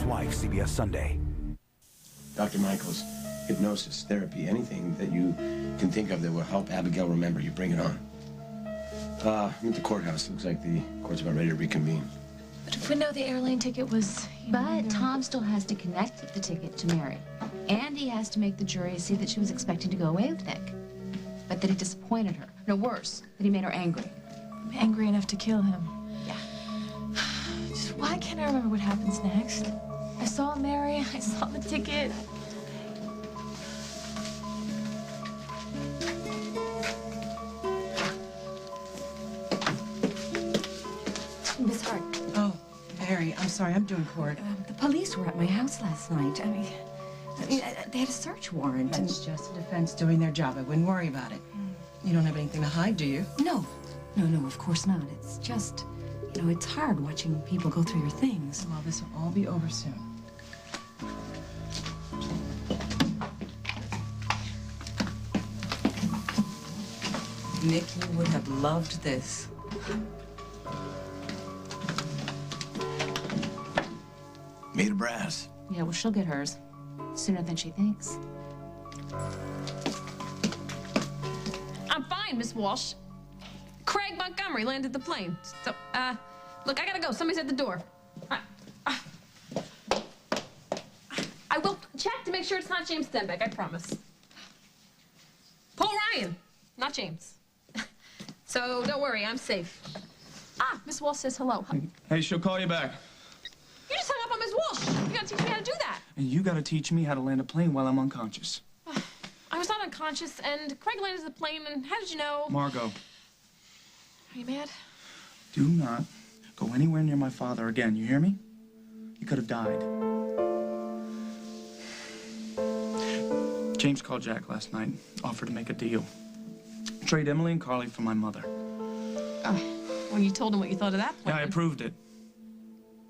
Doctor's Wife, CBS Sunday. Dr. Michaels, hypnosis, therapy, anything that you can think of that will help Abigail remember, you bring it on. I'm at the courthouse. Looks like the court's about ready to reconvene. But if we know the airline ticket was... But Tom still has to connect the ticket to Mary. And he has to make the jury see that she was expecting to go away with Nick. But that he disappointed her. No, worse, that he made her angry. Angry enough to kill him. Yeah. Just why can't I remember what happens next? I saw Mary, I saw the ticket. Miss Hart. Oh, Mary, I'm sorry, I'm doing court. The police were at my house last night. I mean, they had a search warrant. It's just the defense doing their job. I wouldn't worry about it. You don't have anything to hide, do you? No, of course not. It's just, you know, it's hard watching people go through your things. Well, this will all be over soon. Nick, you would have loved this. Made of brass. Yeah, well, she'll get hers sooner than she thinks. I'm fine, Miss Walsh. Craig Montgomery landed the plane. So, look, I gotta go. Somebody's at the door. I will check to make sure it's not James Stenbeck, I promise. Paul Ryan, not James. So don't worry, I'm safe. Ah, Miss Walsh says hello. Hey, she'll call you back. You just hung up on Miss Walsh. You gotta teach me how to do that. And you gotta teach me how to land a plane while I'm unconscious. I was not unconscious, and Craig landed the plane, and how did you know? Margot. Are you mad? Do not go anywhere near my father again, you hear me? You could have died. James called Jack last night, offered to make a deal. Trade Emily and Carly for my mother. Well, you told him what you thought of that plan. Yeah, I approved it.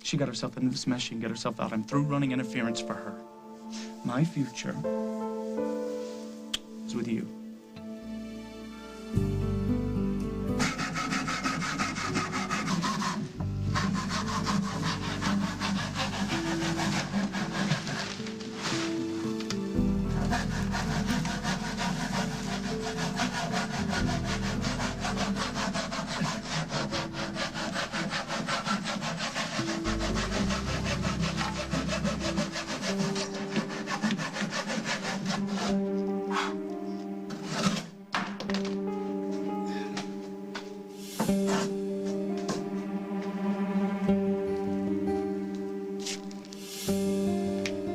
She got herself into this mess, she can get herself out. I'm through running interference for her. My future is with you.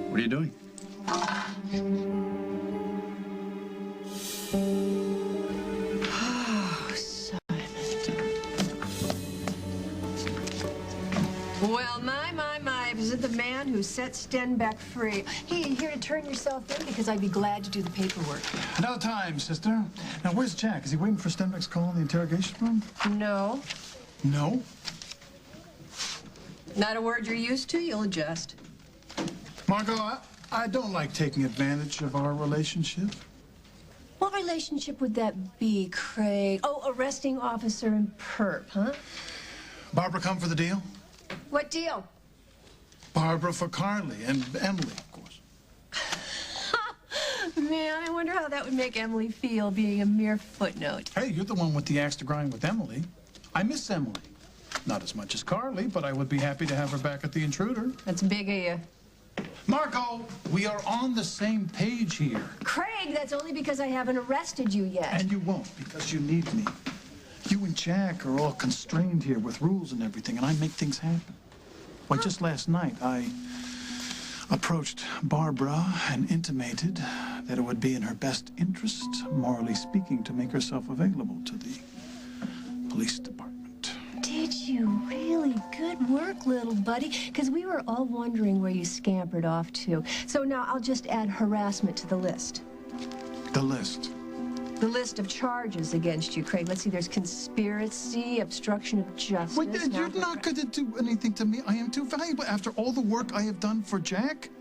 What are you doing? Oh, Simon. Well, my. Is it the man who set Stenbeck free? Hey, you here to turn yourself in? Because I'd be glad to do the paperwork. No time, sister. Now, where's Jack? Is he waiting for Stenbeck's call in the interrogation room? No. No? Not a word you're used to, you'll adjust. Margot, I don't like taking advantage of our relationship. What relationship would that be, Craig? Oh, arresting officer and perp, huh? Barbara come for the deal? What deal? Barbara for Carly and Emily, of course. Man, I wonder how that would make Emily feel, being a mere footnote. Hey, you're the one with the axe to grind with Emily. I miss Emily. Not as much as Carly, but I would be happy to have her back at the Intruder. That's big of you. Margot, we are on the same page here. Craig, that's only because I haven't arrested you yet. And you won't, because you need me. You and Jack are all constrained here with rules and everything, and I make things happen. Why, just last night, I approached Barbara and intimated that it would be in her best interest, morally speaking, to make herself available to the police department. Did you really? Good work, little buddy. Because we were all wondering where you scampered off to. So now I'll just add harassment to the list. The list? The list of charges against you, Craig. Let's see, there's conspiracy, obstruction of justice. Wait, you're not going to do anything to me. I am too valuable after all the work I have done for Jack.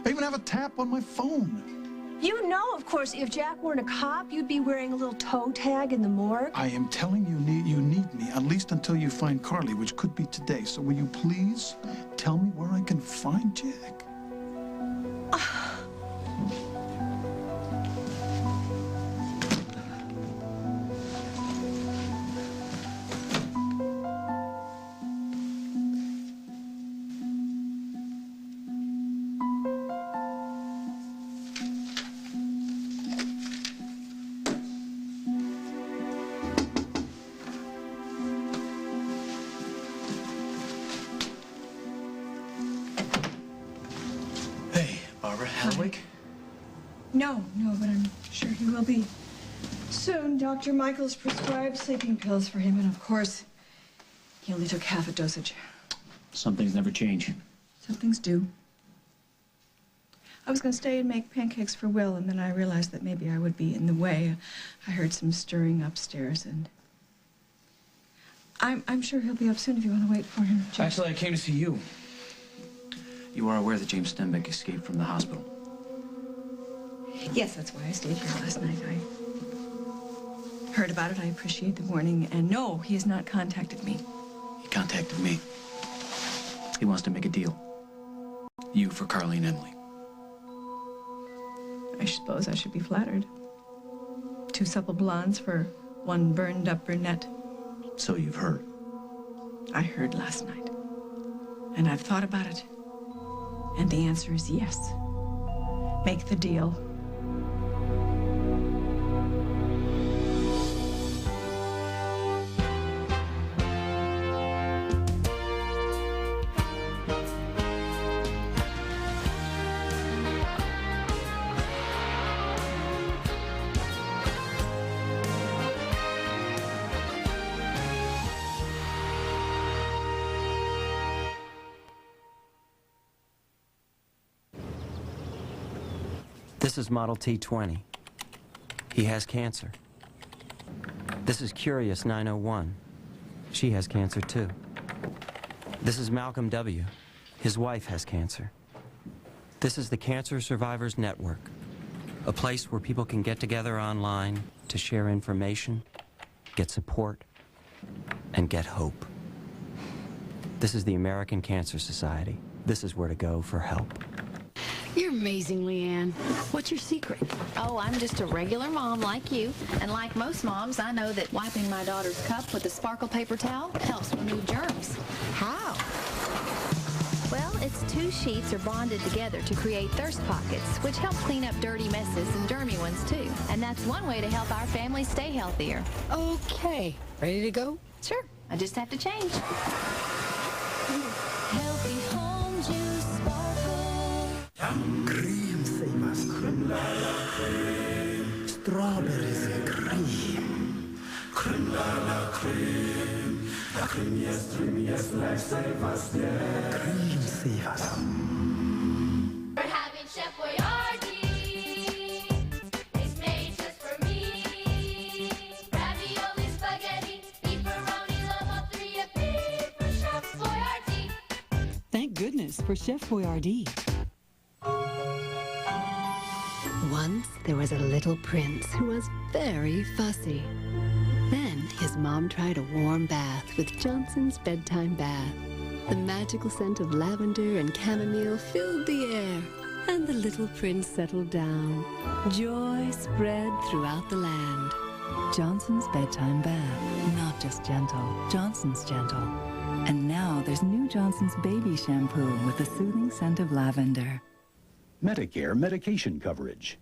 I even have a tap on my phone. You know, of course, if Jack weren't a cop, you'd be wearing a little toe tag in the morgue. I am telling you, you need me, at least until you find Carly, which could be today. So will you please tell me where I can find Jack. No, but I'm sure he will be soon. Dr. Michaels prescribed sleeping pills for him, and of course, he only took half a dosage. Some things never change. Some things do. I was going to stay and make pancakes for Will, and then I realized that maybe I would be in the way. I heard some stirring upstairs, and I'm sure he'll be up soon if you want to wait for him. Jim. Actually, I came to see you. You are aware that James Stenbeck escaped from the hospital? Yes, that's why I stayed here last night. I heard about it. I appreciate the warning. And no, he has not contacted me. He contacted me. He wants to make a deal. You for Carly and Emily. I suppose I should be flattered. 2 supple blondes for 1 burned-up brunette. So you've heard. I heard last night. And I've thought about it. And the answer is yes. Make the deal. This is Model T20. He has cancer. This is Curious 901. She has cancer too. This is Malcolm W. His wife has cancer. This is the Cancer Survivors Network, a place where people can get together online to share information, get support, and get hope. This is the American Cancer Society. This is where to go for help. You're amazing, Leanne. What's your secret? Oh, I'm just a regular mom like you. And like most moms, I know that wiping my daughter's cup with a sparkle paper towel helps remove germs. How? Well, its 2 sheets are bonded together to create thirst pockets, which help clean up dirty messes and germy ones too. And that's one way to help our family stay healthier. Okay. Ready to go? Sure. I just have to change. Healthy home juice sparkle. Cream savers. Strawberries cream. Cream la cream. La cream yes, lifesavers, yeah. Cream savers. We're having Chef Boyardee. It's made just for me. Ravioli, spaghetti, pepperoni, level 3 a piece for Chef Boyardee. Thank goodness for Chef Boyardee. Once there was a little prince who was very fussy. Then his mom tried a warm bath with Johnson's Bedtime Bath. The magical scent of lavender and chamomile filled the air, and the little prince settled down. Joy spread throughout the land. Johnson's Bedtime Bath. Not just gentle, Johnson's gentle. And now there's new Johnson's Baby Shampoo with the soothing scent of lavender. Medicare medication coverage.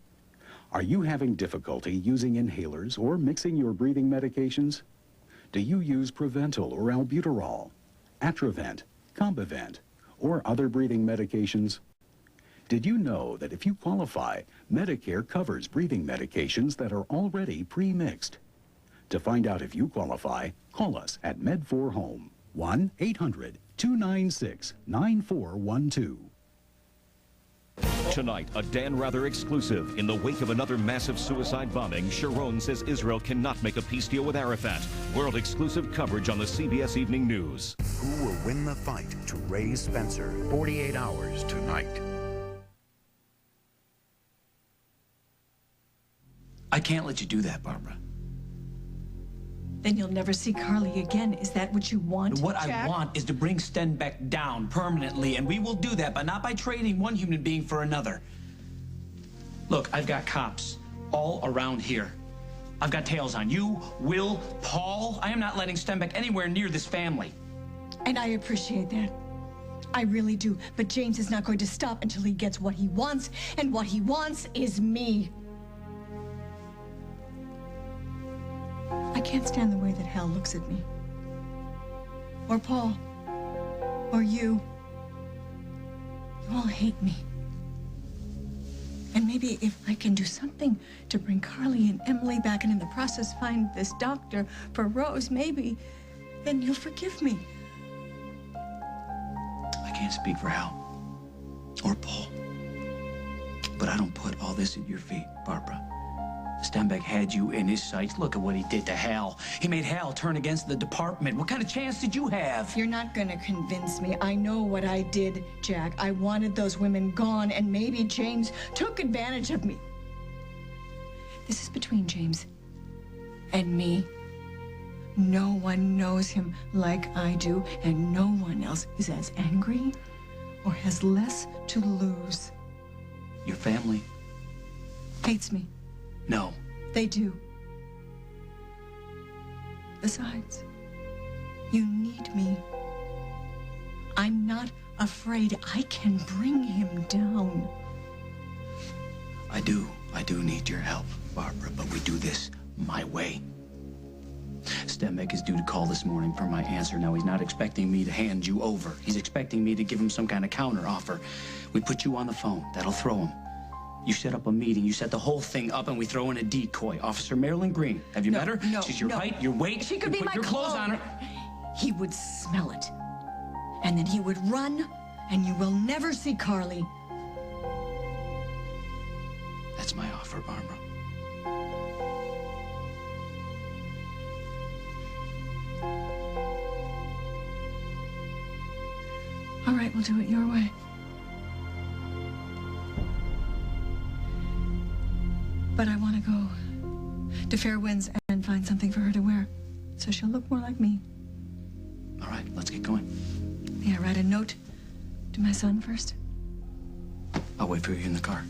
Are you having difficulty using inhalers or mixing your breathing medications? Do you use Preventil or Albuterol, Atwt, Combivent, or other breathing medications? Did you know that if you qualify, Medicare covers breathing medications that are already pre-mixed? To find out if you qualify, call us at Med4Home, 1-800-296-9412. Tonight, a Dan Rather exclusive. In the wake of another massive suicide bombing, Sharon says Israel cannot make a peace deal with Arafat. World exclusive coverage on the CBS Evening News. Who will win the fight to raise Spencer? 48 hours tonight. I can't let you do that, Barbara. Then you'll never see Carly again. Is that what you want, What Jack? I want is to bring Stenbeck down permanently, and we will do that, but not by trading one human being for another. Look, I've got cops all around here. I've got tails on you, Will, Paul. I am not letting Stenbeck anywhere near this family. And I appreciate that. I really do. But James is not going to stop until he gets what he wants, and what he wants is me. I can't stand the way that Hal looks at me. Or Paul. Or you. You all hate me. And maybe if I can do something to bring Carly and Emily back and in the process find this doctor for Rose, maybe, then you'll forgive me. I can't speak for Hal or Paul, but I don't put all this at your feet, Barbara. Stenbeck had you in his sights. Look at what he did to Hal. He made Hal turn against the department. What kind of chance did you have? You're not gonna convince me. I know what I did, Jack. I wanted those women gone, and maybe James took advantage of me. This is between James and me. No one knows him like I do, and no one else is as angry or has less to lose. Your family? Hates me. No. They do. Besides, you need me. I'm not afraid. I can bring him down. I do need your help, Barbara, but we do this my way. Stenbeck is due to call this morning for my answer. Now, he's not expecting me to hand you over. He's expecting me to give him some kind of counter offer. We put you on the phone. That'll throw him. You set up a meeting. You set the whole thing up, and we throw in a decoy. Officer Marilyn Green. Have you met her? No, She's your height, your weight. She could You be put my your clothes on her. He would smell it. And then he would run, and you will never see Carly. That's my offer, Barbara. All right, we'll do it your way. But I want to go to Fairwinds and find something for her to wear, so she'll look more like me. All right, let's get going. May I write a note to my son first? I'll wait for you in the car.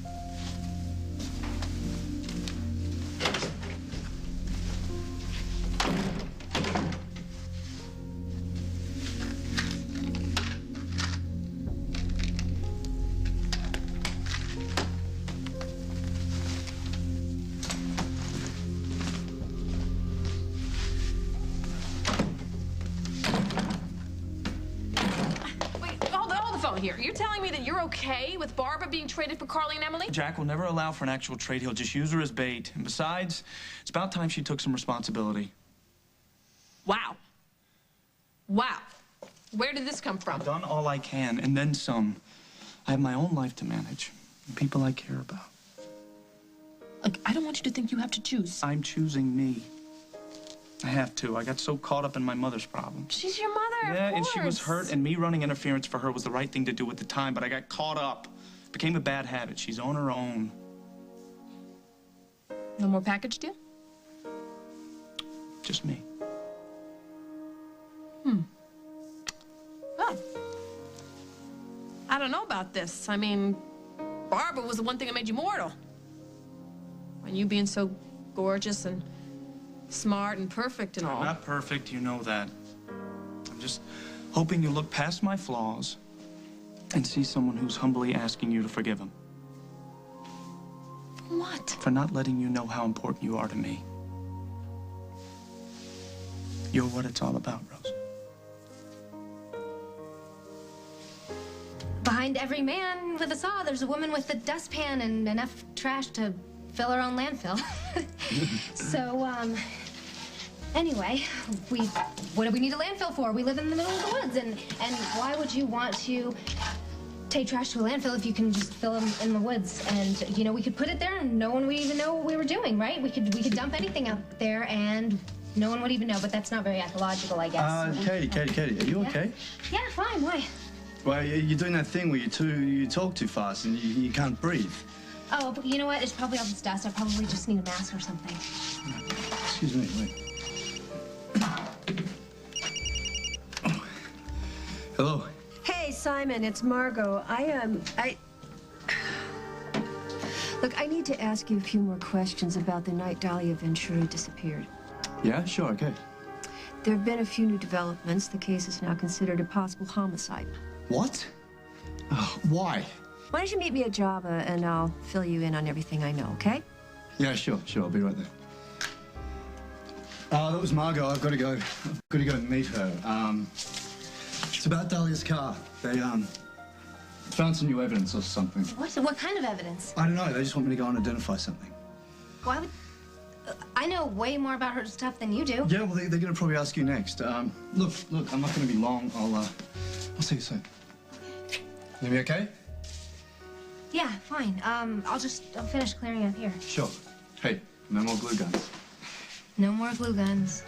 Here. You're telling me that you're okay with Barbara being traded for Carly and Emily? Jack will never allow for an actual trade. He'll just use her as bait. And besides, it's about time she took some responsibility. Wow. Wow. Where did this come from? I've done all I can, and then some. I have my own life to manage, and people I care about. Look, I don't want you to think you have to choose. I'm choosing me. I have to. I got so caught up in my mother's problems. She's your mother, Yeah, of and course. she was hurt, and me running interference for her was the right thing to do at the time, but I got caught up. It became a bad habit. She's on her own. No more package deal? Just me. Oh. I don't know about this. I mean, Barbara was the one thing that made you mortal. And you being so gorgeous and smart and perfect and all. I'm not perfect, you know that. I'm just hoping you look past my flaws and see someone who's humbly asking you to forgive him. What? For not letting you know how important you are to me. You're what it's all about, Rose. Behind every man with a saw, there's a woman with a dustpan and enough trash to fill her own landfill. So, anyway, what do we need a landfill for? We live in the middle of the woods, and why would you want to take trash to a landfill if you can just fill them in the woods? And, you know, we could put it there and no one would even know what we were doing, right? We could dump anything out there and no one would even know, but that's not very ecological, I guess. Katie, are you okay? Yeah, fine, why? Well, you're doing that thing where you talk too fast and you can't breathe. Oh, but you know what? It's probably all this dust. I probably just need a mask or something. Excuse me, wait. Hello. Hey, Simon, it's Margot. Look, I need to ask you a few more questions about the night Dahlia Venturi disappeared. Yeah, sure, okay. There have been a few new developments. The case is now considered a possible homicide. What? Why? Why don't you meet me at Java and I'll fill you in on everything I know, okay? Yeah, sure, I'll be right there. That was Margot. I've got to go. I've got to go and meet her. It's about Dahlia's car. They, found some new evidence or something. What kind of evidence? I don't know. They just want me to go and identify something. Why would... I know way more about her stuff than you do. Yeah, well, they're going to probably ask you next. Look, I'm not going to be long. I'll see you soon. You be okay? Yeah, fine. I'll finish clearing up here. Sure. Hey, no more glue guns. No more glue guns.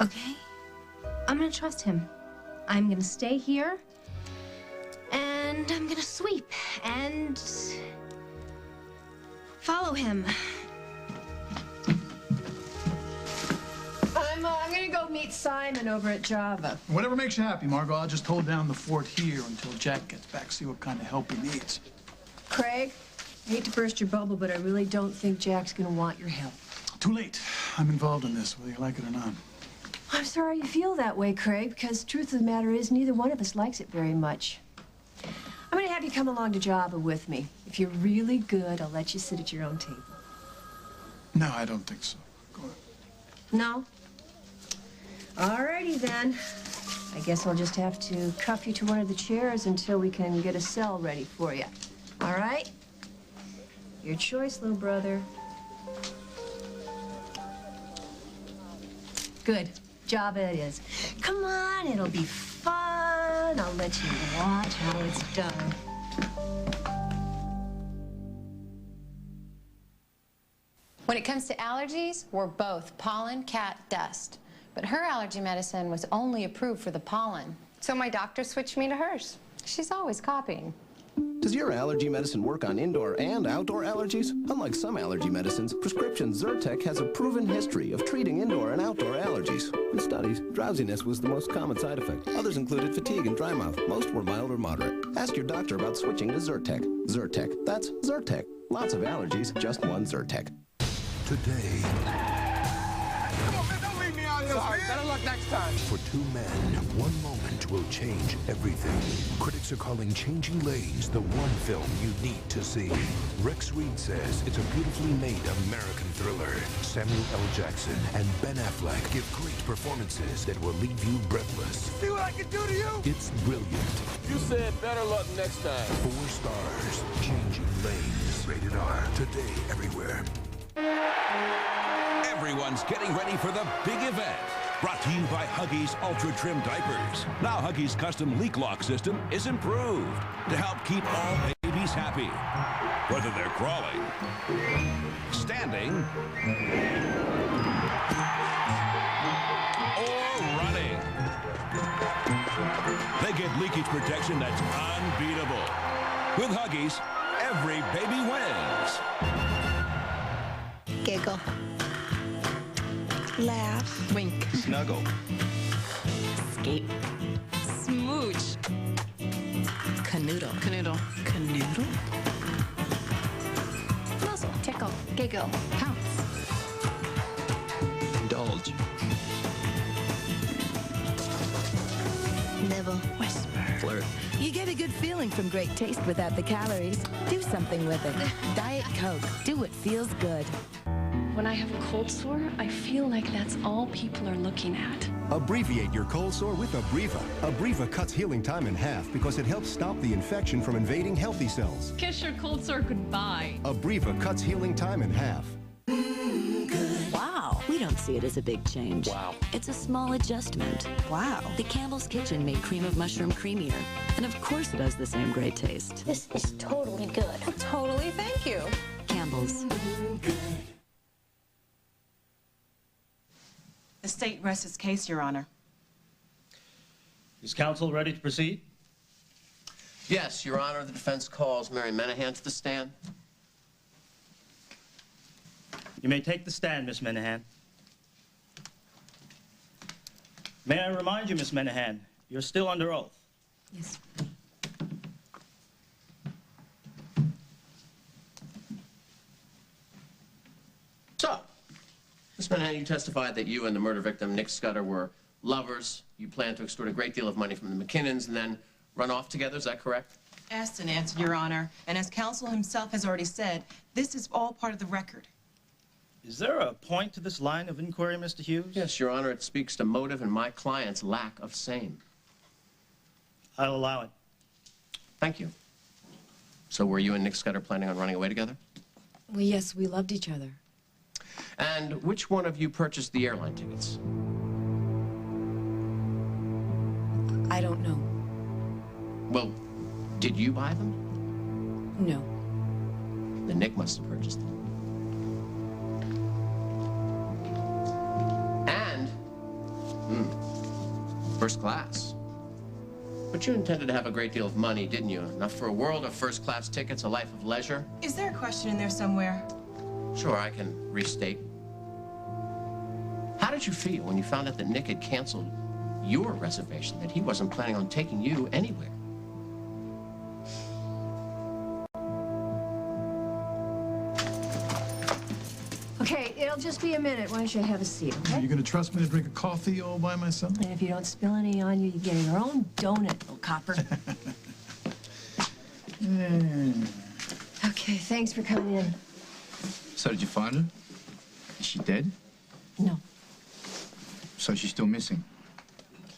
Okay. I'm gonna trust him. I'm gonna stay here. And I'm gonna sweep and follow him. I'm gonna go meet Simon over at Java. Whatever makes you happy, Margot. I'll just hold down the fort here until Jack gets back, see what kind of help he needs. Craig, I hate to burst your bubble, but I really don't think Jack's gonna want your help. Too late. I'm involved in this, whether you like it or not. I'm sorry you feel that way, Craig, because truth of the matter is neither one of us likes it very much. I'm gonna have you come along to Java with me. If you're really good, I'll let you sit at your own table. No, I don't think so. Go on. No? Alrighty then. I guess I'll just have to cuff you to one of the chairs until we can get a cell ready for you. All right? Your choice, little brother. Good. Java it is. Come on, it'll be fun. I'll let you watch how it's done. When it comes to allergies, we're both pollen, cat, dust. But her allergy medicine was only approved for the pollen. So my doctor switched me to hers. She's always copying. Does your allergy medicine work on indoor and outdoor allergies? Unlike some allergy medicines, prescription Zyrtec has a proven history of treating indoor and outdoor allergies. In studies, drowsiness was the most common side effect. Others included fatigue and dry mouth. Most were mild or moderate. Ask your doctor about switching to Zyrtec. Zyrtec, that's Zyrtec. Lots of allergies, just one Zyrtec. Today, Sorry, better luck next time. for two men, one moment will change everything. Critics are calling Changing Lanes the one film you need to see. Rex Reed says it's a beautifully made American thriller. Samuel L. Jackson and Ben Affleck give great performances that will leave you breathless. See what I can do to you? It's brilliant. You said better luck next time. 4 stars. Changing Lanes. Rated R. Today everywhere. Everyone's getting ready for the big event. Brought to you by Huggies Ultra Trim Diapers. Now Huggies' custom leak lock system is improved to help keep all babies happy. Whether they're crawling, standing, or running. They get leakage protection that's unbeatable. With Huggies, every baby wins. Giggle. Laugh. Wink. Snuggle. Skate. Smooch. Canoodle. Canoodle. Canoodle. Muzzle, tickle, giggle, pounce. Indulge. Nibble. Whisper. Flirt. You get a good feeling from great taste without the calories. Do something with it. Diet Coke. Do what feels good. When I have a cold sore, I feel like that's all people are looking at. Abbreviate your cold sore with Abreva. Abreva cuts healing time in half because it helps stop the infection from invading healthy cells. Kiss your cold sore goodbye. Abreva cuts healing time in half. Wow. We don't see it as a big change. Wow. It's a small adjustment. Wow. The Campbell's Kitchen made cream of mushroom creamier. And of course it has the same great taste. This is totally good. Totally, thank you. Campbell's. The state rests its case, Your Honor. Is counsel ready to proceed? Yes, Your Honor. The defense calls Mary Menahan to the stand. You may take the stand, Miss Menahan. May I remind you, Miss Menahan, you're still under oath. Yes. So, Miss Menahan, you testified that you and the murder victim, Nick Scudder, were lovers. You planned to extort a great deal of money from the McKinnons and then run off together. Is that correct? Asked and answered, Your Honor. And as counsel himself has already said, this is all part of the record. Is there a point to this line of inquiry, Mr. Hughes? Yes, Your Honor. It speaks to motive and my client's lack of same. I'll allow it. Thank you. So were you and Nick Scudder planning on running away together? Well, yes, we loved each other. And which one of you purchased the airline tickets? I don't know. Well, did you buy them? No. Then Nick must have purchased them. And, first class. But you intended to have a great deal of money, didn't you? Enough for a world of first-class tickets, a life of leisure? Is there a question in there somewhere? Sure, I can restate. How did you feel when you found out that Nick had canceled your reservation, that he wasn't planning on taking you anywhere? Okay, it'll just be a minute. Why don't you have a seat, okay? Are you going to trust me to drink a coffee all by myself? And if you don't spill any on you, you get your own donut, little copper. Okay, thanks for coming in. So did you find her? Is she dead? No. So she's still missing?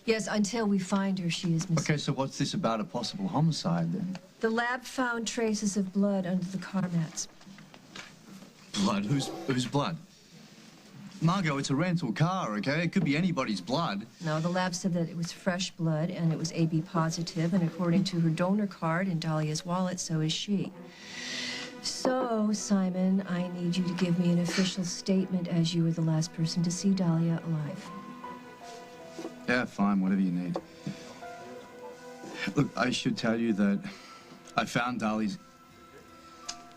Yes, until we find her, she is missing. Okay, so what's this about a possible homicide, then? The lab found traces of blood under the car mats. Blood? Whose blood? Margot, it's a rental car, okay? It could be anybody's blood. No, the lab said that it was fresh blood, and it was AB positive, and according to her donor card in Dahlia's wallet, so is she. So, Simon, I need you to give me an official statement as you were the last person to see Dahlia alive. Yeah, fine, whatever you need. Look, I should tell you that I found Dahlia's...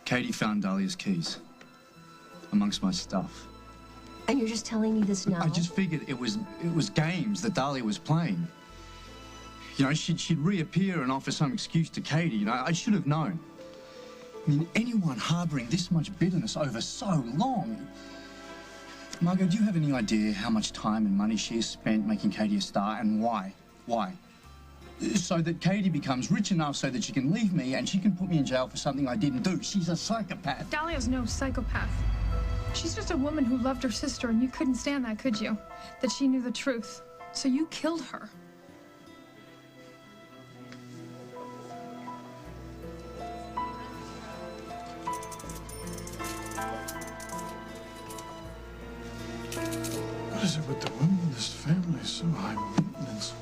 Katie found Dahlia's keys amongst my stuff. And you're just telling me this now? I just figured it was games that Dahlia was playing. You know, she'd reappear and offer some excuse to Katie. You know, I should have known. I mean, anyone harboring this much bitterness over so long... Margot, do you have any idea how much time and money she has spent making Katie a star, and why? Why? So that Katie becomes rich enough so that she can leave me and she can put me in jail for something I didn't do. She's a psychopath. Dahlia's no psychopath. She's just a woman who loved her sister, and you couldn't stand that, could you? That she knew the truth. So you killed her. What is it with the women in this family? So high maintenance.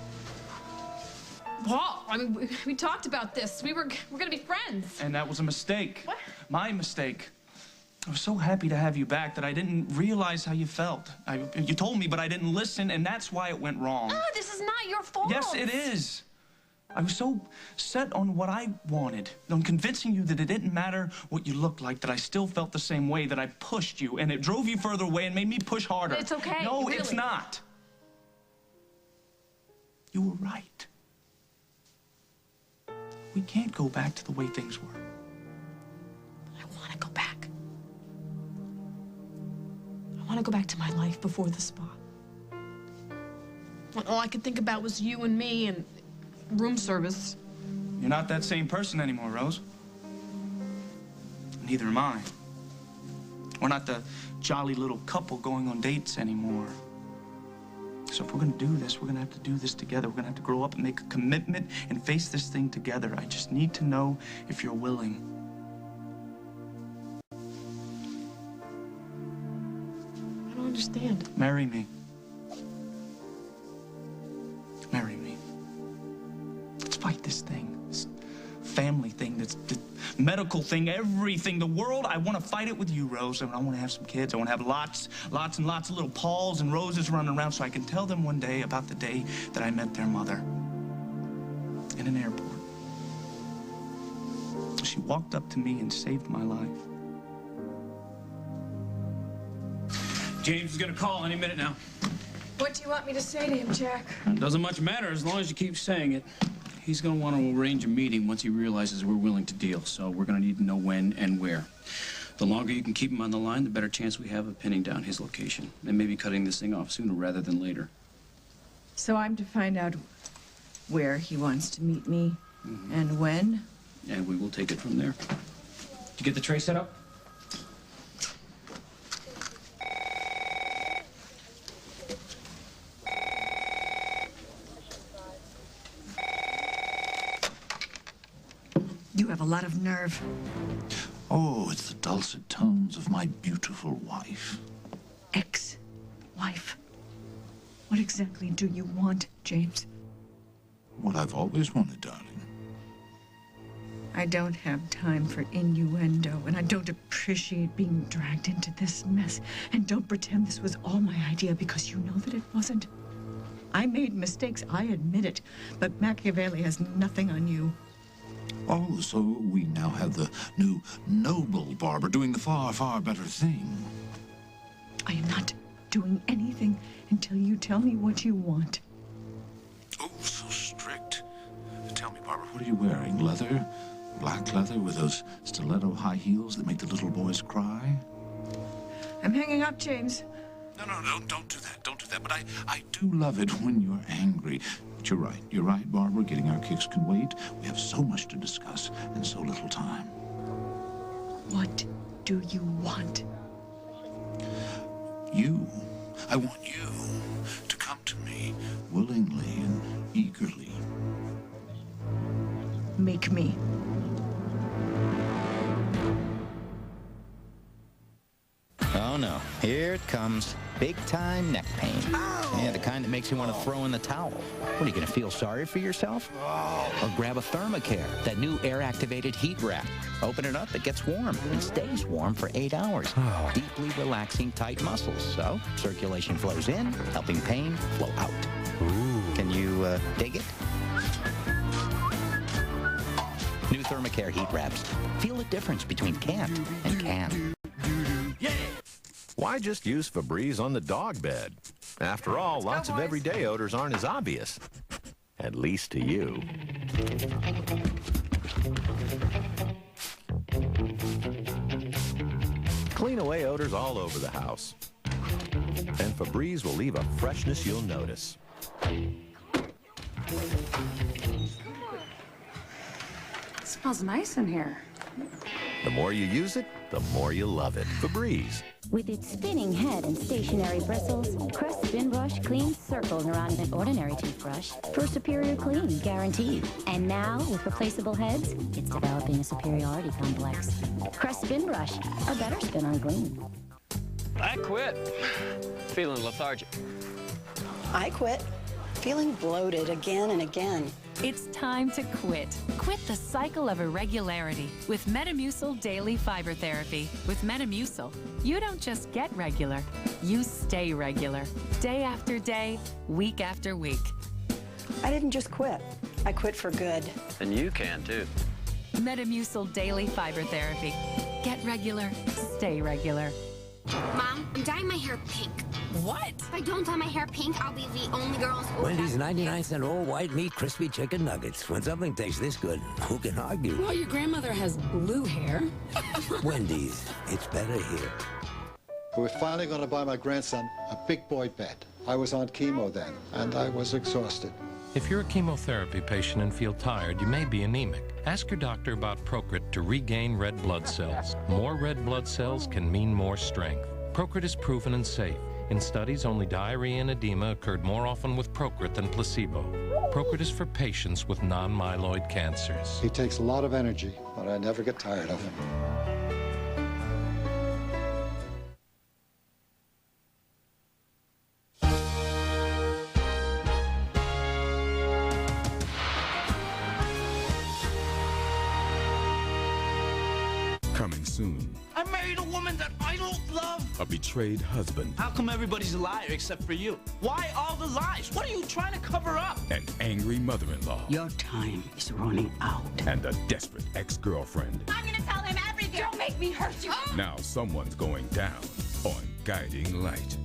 Paul, I mean, we talked about this. We're gonna be friends. And that was a mistake. What? My mistake. I was so happy to have you back that I didn't realize how you felt. You told me, but I didn't listen, and that's why it went wrong. No, this is not your fault. Yes, it is. I was so set on what I wanted, on convincing you that it didn't matter what you looked like, that I still felt the same way, that I pushed you, and it drove you further away and made me push harder. It's okay. No, really. It's not. You were right. We can't go back to the way things were. I want to go back. I want to go back to my life before the spa. When all I could think about was you and me and room service. You're not that same person anymore, Rose. Neither am I. We're not the jolly little couple going on dates anymore. So if we're gonna do this, we're gonna have to do this together. We're gonna have to grow up and make a commitment and face this thing together. I just need to know if you're willing. I don't understand. Marry me. Marry me. Let's fight this thing, this family thing, this medical thing, everything, the world. I want to fight it with you, Rose, and I want to have some kids. I want to have lots and lots of little Pauls and Roses running around so I can tell them one day about the day that I met their mother in an airport. She walked up to me and saved my life. James is gonna call any minute now. What do you want me to say to him, Jack? It doesn't much matter as long as you keep saying it. He's gonna want to arrange a meeting once he realizes we're willing to deal, so we're gonna need to know when and where. The longer you can keep him on the line, the better chance we have of pinning down his location and maybe cutting this thing off sooner rather than later. So I'm to find out where he wants to meet me and when? And we will take it from there. Did you get the tray set up? You have a lot of nerve. Oh, it's the dulcet tones of my beautiful wife. Ex-wife. What exactly do you want, James? What I've always wanted, darling. I don't have time for innuendo, and I don't appreciate being dragged into this mess. And don't pretend this was all my idea, because you know that it wasn't. I made mistakes, I admit it, but Machiavelli has nothing on you. Oh, so we now have the new noble Barbara doing the far, far better thing. I am not doing anything until you tell me what you want. Oh, so strict. Tell me, Barbara, what are you wearing? Leather? Black leather with those stiletto high heels that make the little boys cry? I'm hanging up, James. No, don't do that. Don't do that. But I do love it when you're angry. But you're right. You're right, Barbara. Getting our kicks can wait. We have so much to discuss and so little time. What do you want? You. I want you to come to me willingly and eagerly. Make me. Oh no, here it comes. Big time neck pain. Ow. Yeah, the kind that makes you want to throw in the towel. What, are you going to feel sorry for yourself? Or grab a Thermacare, that new air-activated heat wrap. Open it up, it gets warm and stays warm for 8 hours. Deeply relaxing tight muscles, so circulation flows in, helping pain flow out. Ooh. Can you dig it? New Thermacare heat wraps. Feel the difference between can't and can. Why just use Febreze on the dog bed? After all, lots of everyday odors aren't as obvious. At least to you. Clean away odors all over the house. And Febreze will leave a freshness you'll notice. It smells nice in here. The more you use it, the more you love it. Febreze. With its spinning head and stationary bristles, Crest Spin Brush cleans circles around an ordinary toothbrush for superior clean, guaranteed. And now, with replaceable heads, it's developing a superiority complex. Crest Spin Brush, a better spin on clean. I quit. Feeling lethargic. I quit. Feeling bloated again and again. It's time to quit. Quit the cycle of irregularity with Metamucil Daily Fiber Therapy. With Metamucil, you don't just get regular, you stay regular. Day after day, week after week. I didn't just quit. I quit for good. And you can too. Metamucil Daily Fiber Therapy. Get regular, stay regular. Mom, I'm dyeing my hair pink. What? If I don't dye my hair pink, I'll be the only girl in school. Wendy's 99-cent all-white meat crispy chicken nuggets. When something tastes this good, who can argue? Well, your grandmother has blue hair. Wendy's, it's better here. We're finally going to buy my grandson a big boy bed. I was on chemo then, and I was exhausted. If you're a chemotherapy patient and feel tired, you may be anemic. Ask your doctor about Procrit to regain red blood cells. More red blood cells can mean more strength. Procrit is proven and safe. In studies, only diarrhea and edema occurred more often with Procrit than placebo. Procrit is for patients with non-myeloid cancers. He takes a lot of energy, but I never get tired of him. Coming soon. I married a woman that I don't love. A betrayed husband. How come everybody's a liar except for you? Why all the lies? What are you trying to cover up? An angry mother-in-law. Your time is running out. And a desperate ex-girlfriend. I'm gonna tell him everything. Don't make me hurt you. Now someone's going down on guiding light.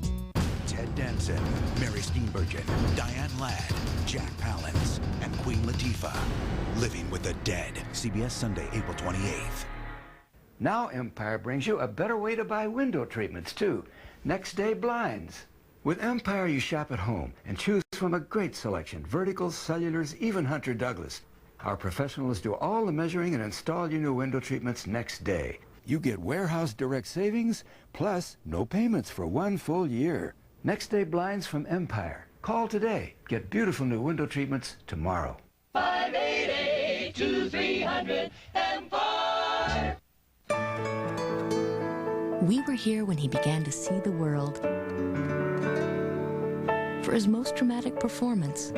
Ted Danson, Mary Steenburgen, Diane Ladd, Jack Palance, and Queen Latifah. Living with the Dead. CBS Sunday, April 28th. Now Empire brings you a better way to buy window treatments, too. Next day blinds. With Empire, you shop at home and choose from a great selection. Verticals, cellulars, even Hunter Douglas. Our professionals do all the measuring and install your new window treatments next day. You get warehouse direct savings, plus no payments for 1 full year. Next day blinds from Empire. Call today. Get beautiful new window treatments tomorrow. 588-2300 Empire. We were here when he began to see the world. For his most dramatic performance.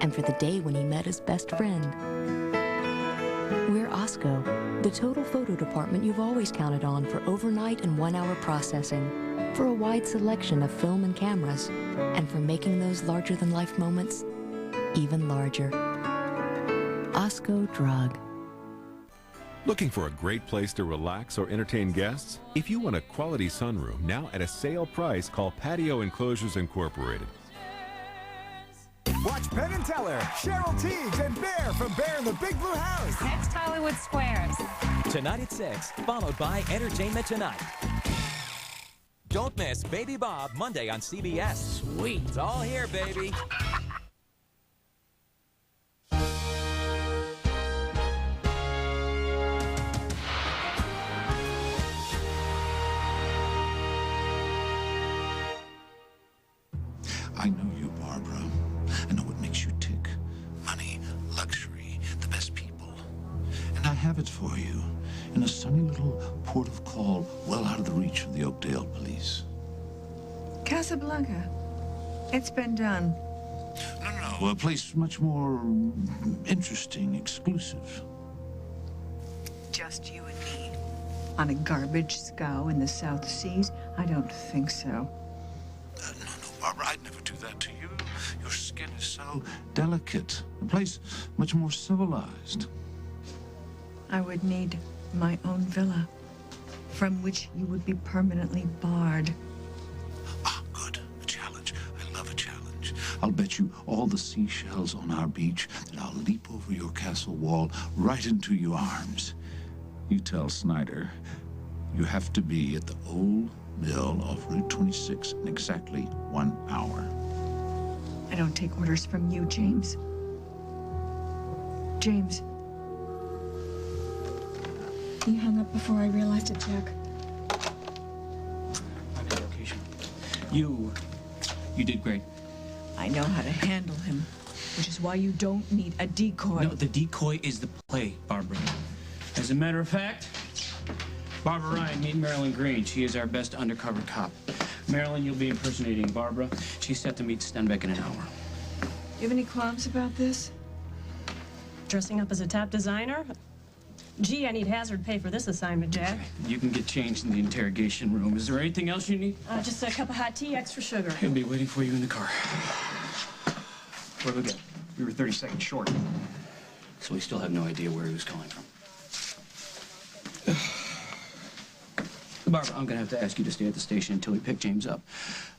And for the day when he met his best friend. We're Osco, the total photo department you've always counted on for overnight and 1-hour processing, for a wide selection of film and cameras, and for making those larger-than-life moments even larger. Osco Drug. Looking for a great place to relax or entertain guests? If you want a quality sunroom, now at a sale price, call Patio Enclosures Incorporated. Watch Penn and Teller, Cheryl Teague, and Bear from Bear in the Big Blue House. Next Hollywood Squares. Tonight at 6, followed by Entertainment Tonight. Don't miss Baby Bob Monday on CBS. Sweet. It's all here, baby. I know you, Barbara. I know what makes you tick. Money, luxury, the best people. And I have it for you in a sunny little port of call well out of the reach of the Oakdale police. Casablanca. It's been done. No, a place much more interesting, exclusive. Just you and me. On a garbage scow in the South Seas? I don't think so. No, Barbara, I'd never do that to you. Your skin is so delicate. A place much more civilized. I would need my own villa, from which you would be permanently barred. Ah, good. A challenge. I love a challenge. I'll bet you all the seashells on our beach that I'll leap over your castle wall right into your arms. You tell Snyder you have to be at the old mill off Route 26 in exactly 1 hour. I don't take orders from you, James. James. He hung up before I realized it, Jack. I'm in location. You did great. I know how to handle him, which is why you don't need a decoy. No, the decoy is the play, Barbara. As a matter of fact, Barbara Ryan, meet Marilyn Green. She is our best undercover cop. Marilyn, you'll be impersonating Barbara. She's set to meet Stenbeck in an hour. You have any qualms about this? Dressing up as a top designer? Gee, I need hazard pay for this assignment, Jack. Okay. You can get changed in the interrogation room. Is there anything else you need? Just a cup of hot tea, extra sugar. He'll be waiting for you in the car. Where'd we get? We were 30 seconds short. So we still have no idea where he was calling from. Barbara, I'm gonna have to ask you to stay at the station until we pick James up.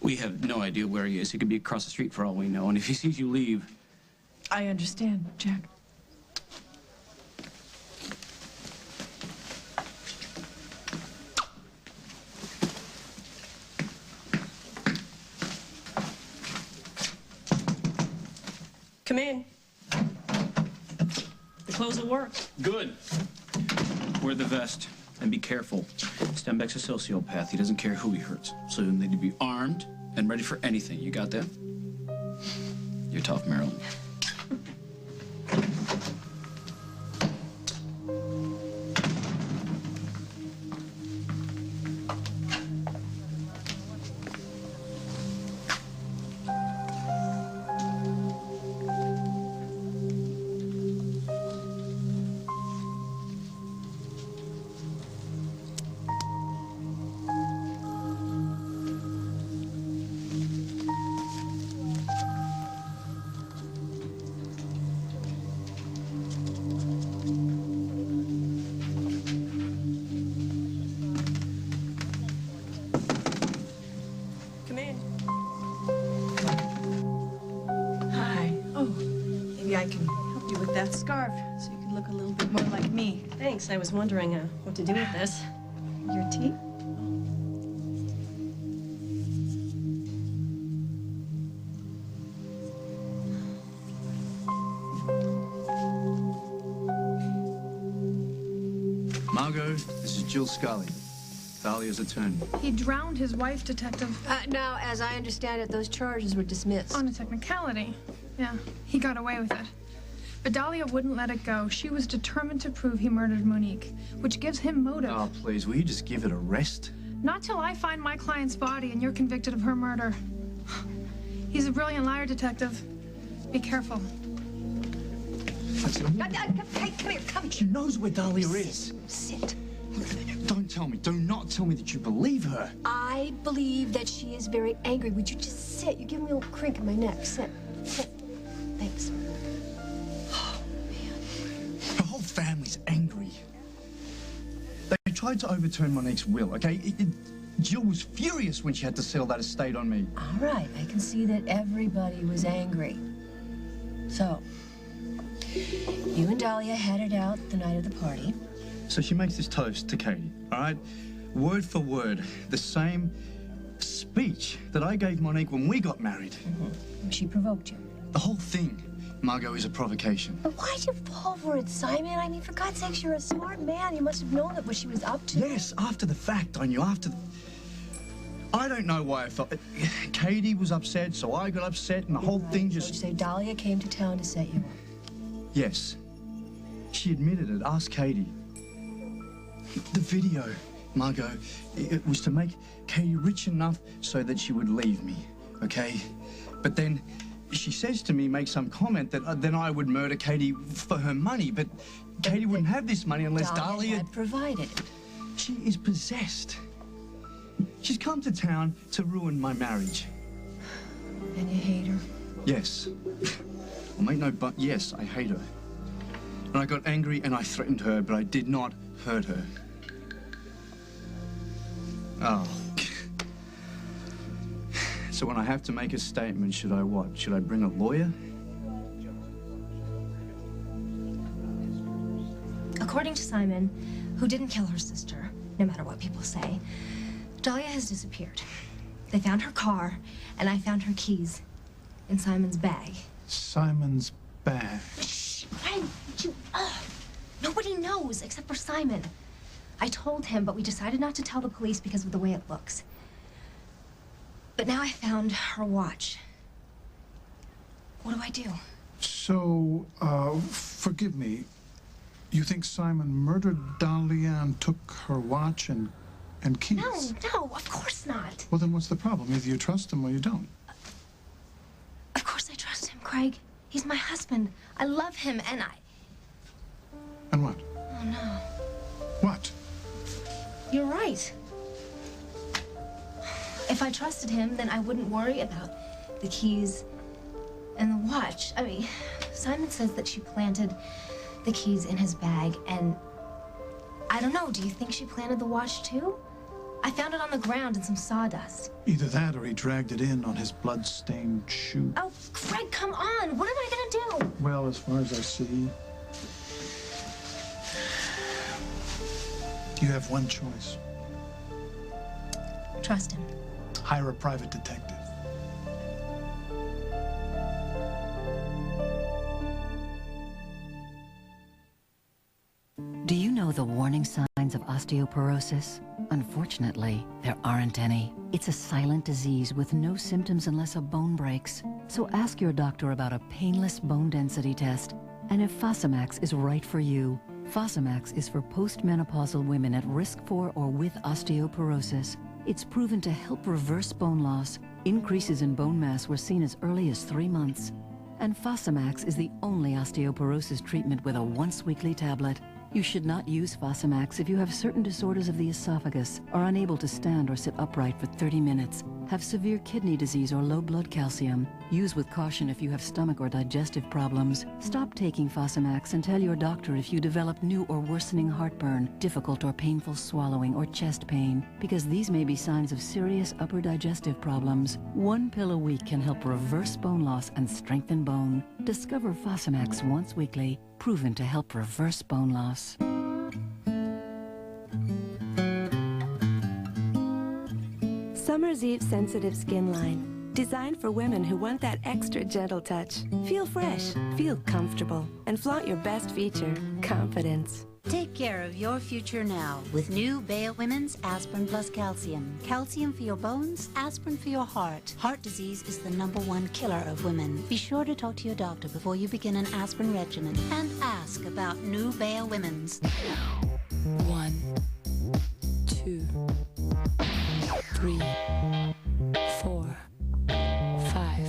We have no idea where he is. He could be across the street for all we know, and if he sees you leave... I understand, Jack. Come in. The clothes will work. Good. Wear the vest. And be careful. Stenbeck's a sociopath. He doesn't care who he hurts. So you need to be armed and ready for anything. You got that? You're tough, Marilyn. I can help you with that scarf so you can look a little bit more like me. Thanks. I was wondering what to do with this. Your tea? Margot, this is Jill Scully, Dahlia's attorney. He drowned his wife, Detective. Now, as I understand it, those charges were dismissed. On a technicality. Yeah, he got away with it. But Dahlia wouldn't let it go. She was determined to prove he murdered Monique, which gives him motive. Oh, please, will you just give it a rest? Not till I find my client's body and you're convicted of her murder. He's a brilliant liar, Detective. Be careful. Hey, come here, come here. She knows where Dahlia is. Sit. Don't tell me. Do not tell me that you believe her. I believe that she is very angry. Would you just sit? You're giving me a little crink in my neck. Sit. Sit. Thanks. Oh, man. Her whole family's angry. They tried to overturn Monique's will, okay? Jill was furious when she had to sell that estate on me. All right, I can see that everybody was angry. So, you and Dahlia headed out the night of the party. So she makes this toast to Katie, all right? Word for word, the same speech that I gave Monique when we got married. Mm-hmm. She provoked you. The whole thing, Margot, is a provocation. But why'd you fall for it, Simon? I mean, for God's sakes, you're a smart man. You must have known that what she was up to. Yes, after the fact, I knew. I don't know why I felt... Katie was upset, so I got upset, and the whole thing just... So Dahlia came to town to set you up. Yes. She admitted it. Ask Katie. The video, Margot, it was to make Katie rich enough so that she would leave me, okay? But then she says to me, make some comment that then I would murder Katie for her money, but Katie wouldn't have this money unless Dahlia had provided it. She is possessed. She's come to town to ruin my marriage. And you hate her? Yes. I'll make no but, yes, I hate her. And I got angry and I threatened her, but I did not hurt her. Oh. So when I have to make a statement, should I what? Should I bring a lawyer? According to Simon, who didn't kill her sister, no matter what people say, Dahlia has disappeared. They found her car, and I found her keys in Simon's bag. Simon's bag? Shh, Craig, nobody knows except for Simon. I told him, but we decided not to tell the police because of the way it looks. But now I found her watch. What do I do? So, forgive me. You think Simon murdered Dahlia and took her watch and keys? No, of course not. Well, then what's the problem? Either you trust him or you don't. Of course I trust him, Craig. He's my husband. I love him, and I... And what? Oh, no. What? You're right. If I trusted him, then I wouldn't worry about the keys and the watch. I mean, Simon says that she planted the keys in his bag, and I don't know, do you think she planted the watch too? I found it on the ground in some sawdust. Either that or he dragged it in on his blood-stained shoe. Oh, Craig, come on. What am I gonna do? Well, as far as I see, you have one choice. Trust him. Hire a private detective. Do you know the warning signs of osteoporosis? Unfortunately, there aren't any. It's a silent disease with no symptoms unless a bone breaks. So ask your doctor about a painless bone density test. And if Fosamax is right for you. Fosamax is for postmenopausal women at risk for or with osteoporosis. It's proven to help reverse bone loss. Increases in bone mass were seen as early as 3 months. And Fosamax is the only osteoporosis treatment with a once-weekly tablet. You should not use Fosamax if you have certain disorders of the esophagus, are unable to stand or sit upright for 30 minutes, have severe kidney disease or low blood calcium. Use with caution if you have stomach or digestive problems. Stop taking Fosamax and tell your doctor if you develop new or worsening heartburn, difficult or painful swallowing, or chest pain, because these may be signs of serious upper digestive problems. One pill a week can help reverse bone loss and strengthen bone. Discover Fosamax once weekly, proven to help reverse bone loss. Summer's Eve Sensitive Skin Line. Designed for women who want that extra gentle touch. Feel fresh, feel comfortable, and flaunt your best feature, confidence. Take care of your future now with new Bayer Women's Aspirin Plus Calcium. Calcium for your bones, aspirin for your heart. Heart disease is the #1 killer of women. Be sure to talk to your doctor before you begin an aspirin regimen and ask about new Bayer Women's. 1, 2, 3, 4, 5.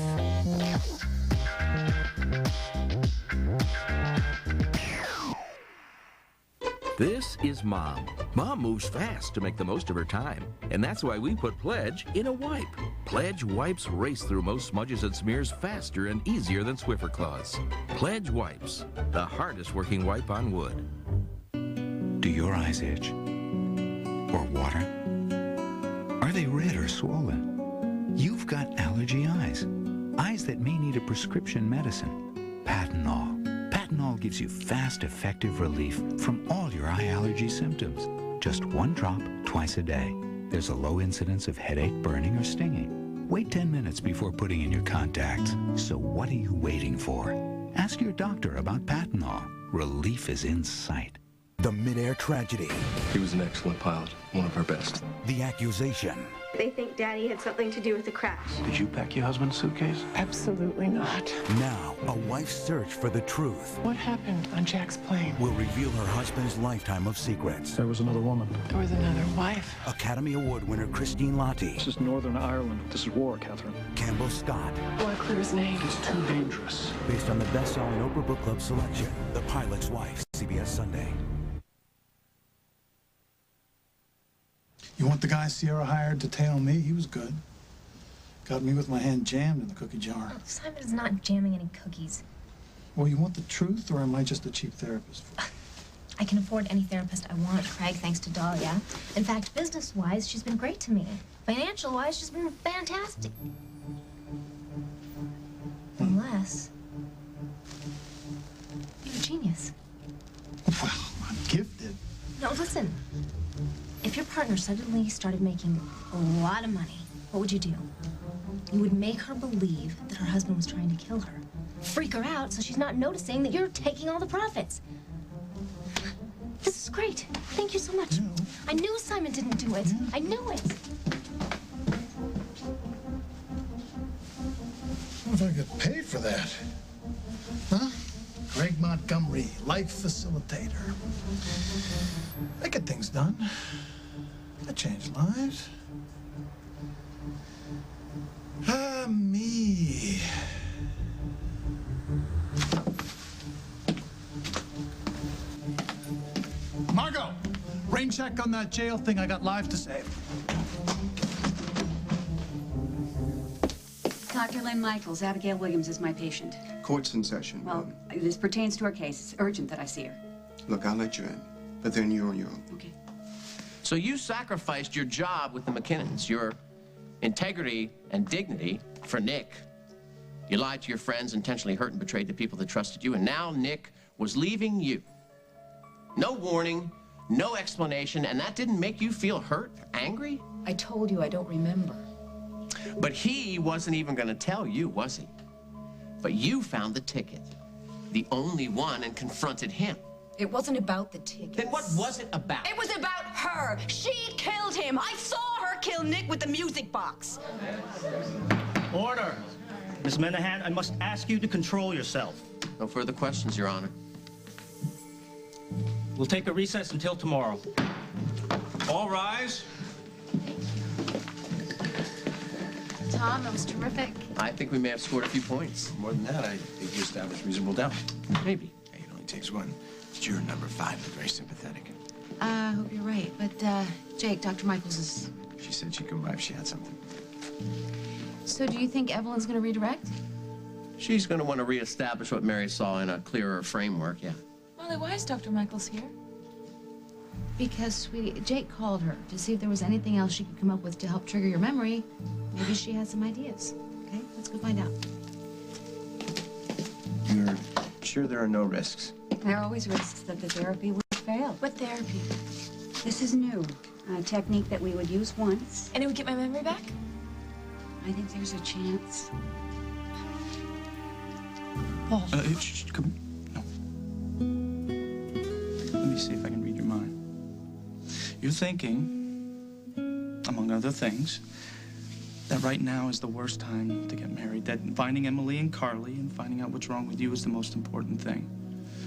This is Mom. Mom moves fast to make the most of her time, and that's why we put Pledge in a wipe. Pledge wipes race through most smudges and smears faster and easier than Swiffer Claws. Pledge wipes, the hardest working wipe on wood. Do your eyes itch? Or water? Are they red or swollen? You've got allergy eyes. Eyes that may need a prescription medicine. Patanol. Patanol gives you fast, effective relief from all your eye allergy symptoms. Just 1 drop twice a day. There's a low incidence of headache, burning, or stinging. Wait 10 minutes before putting in your contacts. So what are you waiting for? Ask your doctor about Patanol. Relief is in sight. The mid-air tragedy. He was an excellent pilot, one of our best. The accusation. They think Daddy had something to do with the crash. Did you pack your husband's suitcase? Absolutely not. Now, a wife's search for the truth What happened on Jack's plane? will reveal her husband's lifetime of secrets. There was another woman. There was another wife. Academy Award winner Christine Lottie. This is Northern Ireland. This is war, Catherine. Campbell Scott. Want to clear his name? It's too dangerous. Based on the best-selling Oprah Book Club selection, The Pilot's Wife, CBS Sunday. You want the guy Sierra hired to tail me? He was good. Got me with my hand jammed in the cookie jar. Oh, Simon is not jamming any cookies. Well, you want the truth, or am I just a cheap therapist? I can afford any therapist I want, Craig, thanks to Dahlia. In fact, business-wise, she's been great to me. Financial-wise, she's been fantastic. Unless you're a genius. Well, I'm gifted. No, listen. If your partner suddenly started making a lot of money, what would you do? You would make her believe that her husband was trying to kill her. Freak her out so she's not noticing that you're taking all the profits. This is great. Thank you so much. I knew Simon didn't do it. I knew it. What if I get paid for that? Huh? Greg Montgomery, life facilitator. I get things done. I change lives. Ah, me. Margot, rain check on that jail thing. I got lives to save. Dr. Lynn Michaels, Abigail Williams is my patient. Court's in session. Well, this pertains to her case. It's urgent that I see her. Look, I'll let you in, but then you're on your own. Okay. So you sacrificed your job with the McKinnons, your integrity and dignity for Nick. You lied to your friends, intentionally hurt and betrayed the people that trusted you, and now Nick was leaving you. No warning, no explanation, and that didn't make you feel hurt, angry? I told you I don't remember. But he wasn't even going to tell you, was he? But you found the ticket, the only one, and confronted him. It wasn't about the tickets. Then what was it about? It was about her. She killed him. I saw her kill Nick with the music box. Order. Miss Menahan, I must ask you to control yourself. No further questions, Your Honor. We'll take a recess until tomorrow. All rise. Tom, that was terrific. I think we may have scored a few points. More than that, I think you established reasonable doubt. Maybe. Hey, it only takes one. It's your number 5, but very sympathetic. I hope you're right. But, Jake, Dr. Michaels is... She said she'd come by if she had something. So do you think Evelyn's going to redirect? She's going to want to reestablish what Mary saw in a clearer framework, yeah. Molly, why is Dr. Michaels here? Because, sweetie, Jake called her to see if there was anything else she could come up with to help trigger your memory. Maybe she has some ideas. Okay, let's go find out. You're sure there are no risks? There are always risks that the therapy would fail. What therapy? This is new. A technique that we would use once. And it would get my memory back? I think there's a chance. Paul. Come. No. Let me see if I can read your mind. You're thinking, among other things, that right now is the worst time to get married. That finding Emily and Carly and finding out what's wrong with you is the most important thing.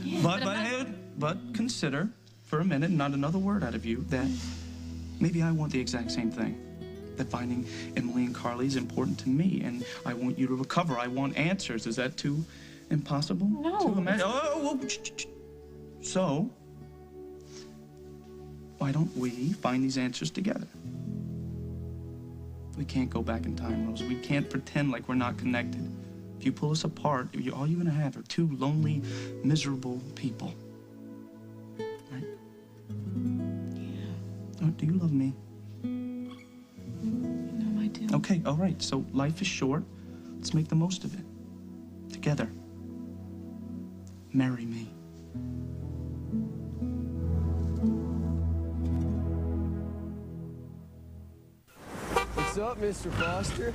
Yeah, but consider for a minute, not another word out of you, that maybe I want the exact same thing. That finding Emily and Carly is important to me, and I want you to recover. I want answers. Is that too impossible? No. To imagine? Oh, well, so, why don't we find these answers together? We can't go back in time, Rose. We can't pretend like we're not connected. If you pull us apart, all you're gonna have are two lonely, miserable people. Right? Yeah. Oh, do you love me? No, I do. Okay, all right. So life is short. Let's make the most of it. Together. Marry me. What's up, Mr. Foster?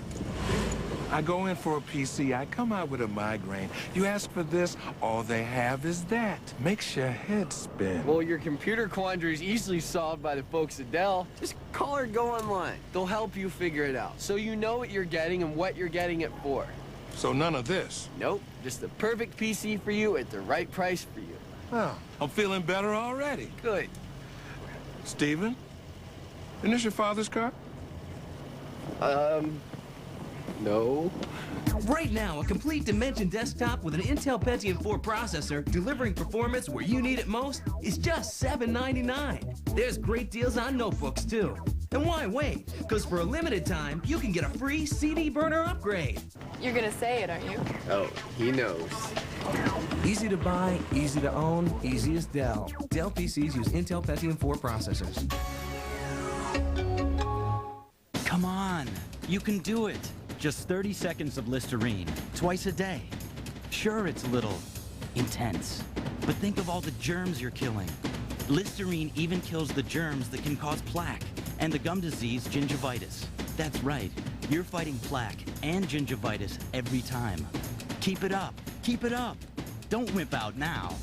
I go in for a PC, I come out with a migraine. You ask for this, all they have is that. Makes your head spin. Well, your computer quandary is easily solved by the folks at Dell. Just call or go online. They'll help you figure it out, so you know what you're getting and what you're getting it for. So none of this? Nope, just the perfect PC for you at the right price for you. Oh, I'm feeling better already. Good. Steven, isn't this your father's car? No. Right now, a complete Dimension desktop with an Intel Pentium 4 processor delivering performance where you need it most is just $7.99. There's great deals on notebooks, too. And why wait? Because for a limited time, you can get a free CD burner upgrade. You're gonna say it, aren't you? Oh, he knows. Easy to buy, easy to own, easy as Dell. Dell PCs use Intel Pentium 4 processors. Come on, you can do it. Just 30 seconds of Listerine, twice a day. Sure, it's a little intense, but think of all the germs you're killing. Listerine even kills the germs that can cause plaque and the gum disease gingivitis. That's right, you're fighting plaque and gingivitis every time. Keep it up, keep it up. Don't wimp out now.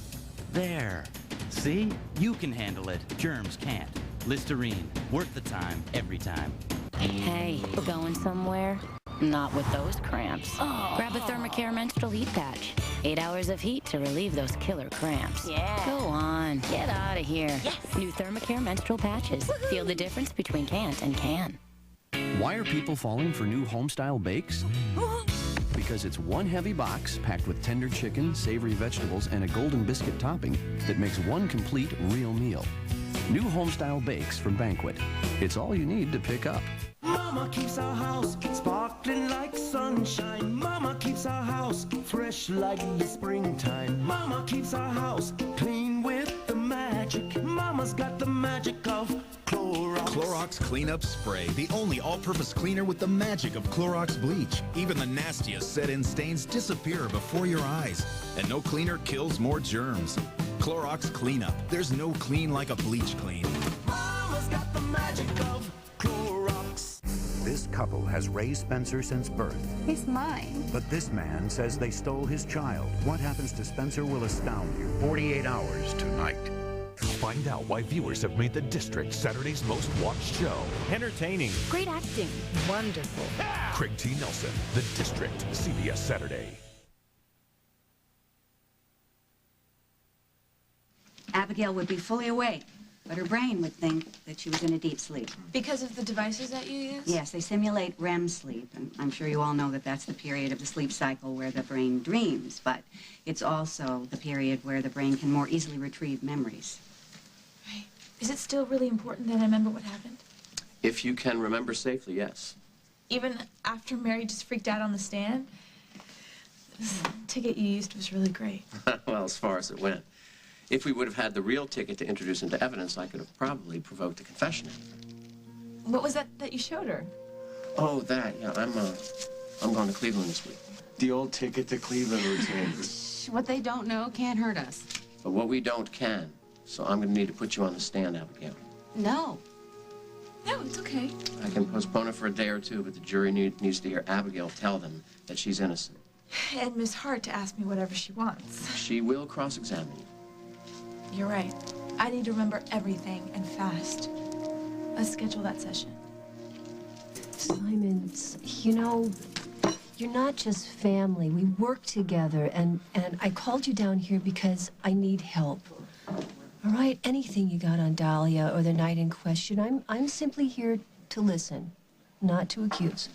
There. See? You can handle it, germs can't. Listerine, worth the time, every time. Hey, going somewhere? Not with those cramps. Oh. Grab a Thermacare menstrual heat patch. 8 hours of heat to relieve those killer cramps. Yeah. Go on, get out of here. Yes. New Thermacare menstrual patches. Feel the difference between can't and can. Why are people falling for new home-style bakes? Because it's one heavy box packed with tender chicken, savory vegetables, and a golden biscuit topping that makes one complete real meal. New home-style bakes from Banquet. It's all you need to pick up. Mama keeps our house sparkling like sunshine. Mama keeps our house fresh like the springtime. Mama keeps our house clean with the magic. Mama's got the magic of Clorox. Clorox Cleanup Spray, the only all-purpose cleaner with the magic of Clorox bleach. Even the nastiest set-in stains disappear before your eyes. And no cleaner kills more germs. Clorox Cleanup. There's no clean like a bleach clean. Mama's got the magic of Clorox. This couple has raised Spencer since birth. He's mine. But this man says they stole his child. What happens to Spencer will astound you. 48 hours tonight. Find out why viewers have made The District Saturday's most watched show. Entertaining. Great acting. Wonderful. Craig T. Nelson, The District, CBS Saturday. Abigail would be fully awake, but her brain would think that she was in a deep sleep. Because of the devices that you use? Yes, they simulate REM sleep, and I'm sure you all know that that's the period of the sleep cycle where the brain dreams, but it's also the period where the brain can more easily retrieve memories. Right. Is it still really important that I remember what happened? If you can remember safely, yes. Even after Mary just freaked out on the stand? This ticket you used was really great. Well, as far as it went. If we would have had the real ticket to introduce into evidence, I could have probably provoked a confession. What was that you showed her? Oh, that, yeah, I'm going to Cleveland this week. The old ticket to Cleveland routine. What they don't know can't hurt us. But what we don't can. So I'm going to need to put you on the stand, Abigail. No. No, it's okay. I can postpone it for a day or two, but the jury needs to hear Abigail tell them that she's innocent. And Miss Hart to ask me whatever she wants. She will cross-examine you. You're right. I need to remember everything and fast. Let's schedule that session. Simon, you know, you're not just family. We work together, and I called you down here because I need help. All right, anything you got on Dahlia or the night in question, I'm simply here to listen, not to accuse.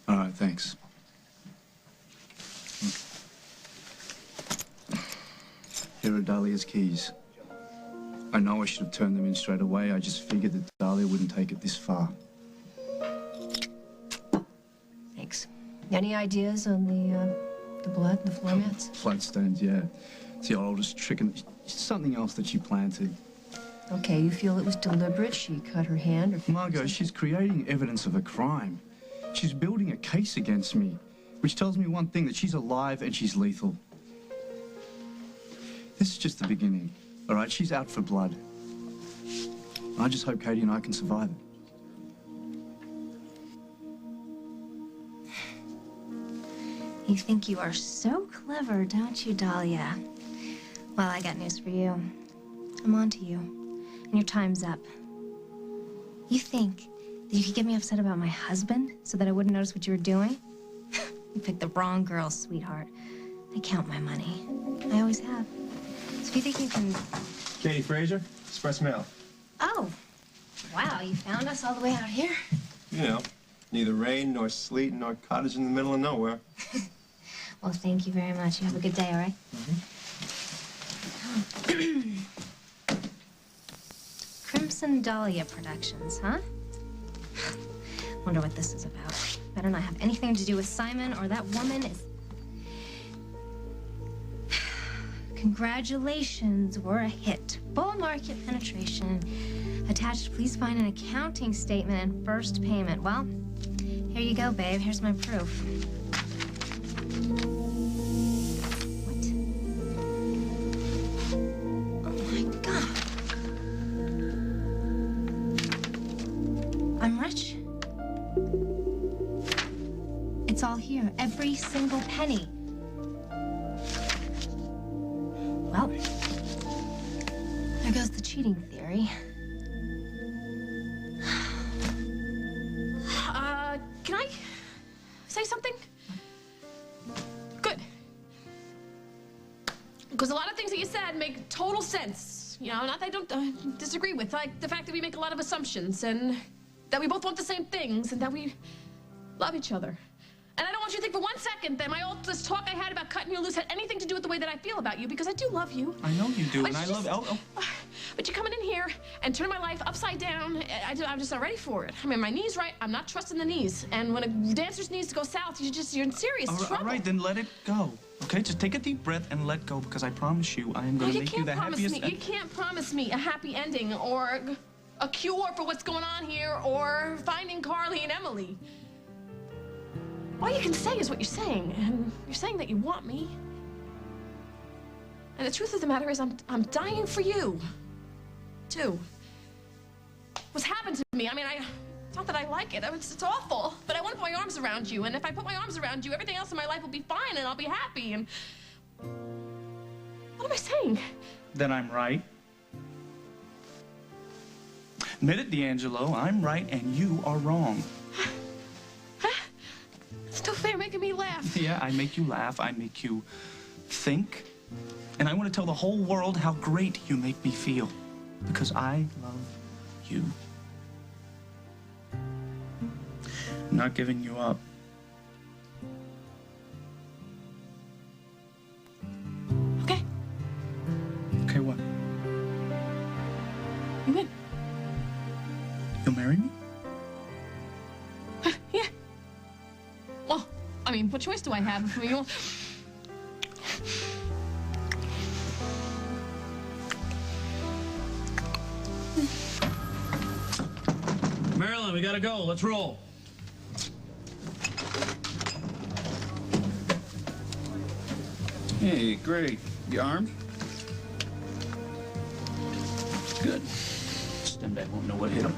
All right, thanks. Here are Dahlia's keys. I know I should have turned them in straight away. I just figured that Dahlia wouldn't take it this far. Thanks. Any ideas on the blood, the floor mats? Bloodstones, yeah. It's the oldest trick, and it's something else that she planted. Okay, you feel it was deliberate? She cut her hand or... Margot, she's creating evidence of a crime. She's building a case against me, which tells me one thing, that she's alive and she's lethal. This is just the beginning, all right? She's out for blood. I just hope Katie and I can survive it. You think you are so clever, don't you, Dahlia? Well, I got news for you. I'm on to you, and your time's up. You think that you could get me upset about my husband so that I wouldn't notice what you were doing? You picked the wrong girl, sweetheart. I count my money. I always have. So if you think you can... Katie Fraser, Express Mail. Oh, wow, you found us all the way out here? You know, neither rain nor sleet nor cottage in the middle of nowhere. Well, thank you very much. You have a good day, all right? Crimson Dahlia Productions, huh? Wonder what this is about. Better not have anything to do with Simon, or that woman is... Congratulations, we're a hit. Full market penetration. Attached, please find an accounting statement and first payment. Well, here you go, babe. Here's my proof. What? Oh, my God. I'm rich. It's all here. Every single penny. Well, there goes the cheating theory. Can I say something? Good. Because a lot of things that you said make total sense. You know, not that I don't disagree with, like the fact that we make a lot of assumptions and that we both want the same things and that we love each other. And I don't want you to think for 1 second that all this talk I had about cutting you loose had anything to do with the way that I feel about you, because I do love you. I know you do, But and I just- love... But you're coming in here and turning my life upside down. I'm just not ready for it. I mean, my knee's right. I'm not trusting the knees. And when a dancer's knees go south, you're in serious trouble. All right, then let it go. Okay, just take a deep breath and let go, because I promise you, I am going to make you the happiest... You can't promise me a happy ending or a cure for what's going on here or finding Carly and Emily. All you can say is what you're saying, and you're saying that you want me. And the truth of the matter is I'm dying for you, too. What's happened to me, I mean, it's not that I like it, it's awful, but I want to put my arms around you, and if I put my arms around you, everything else in my life will be fine, and I'll be happy, and... What am I saying? Then I'm right. Admit it, D'Angelo, I'm right and you are wrong. It's no fair making me laugh. Yeah, I make you laugh, I make you think, and I want to tell the whole world how great you make me feel, because I love you. I'm not giving you up. Okay. Okay, what? You win. You'll marry me? I mean, what choice do I have? I mean, Marilyn, we gotta go. Let's roll. Hey, great. You armed? Good. Stem bag won't know what hit him.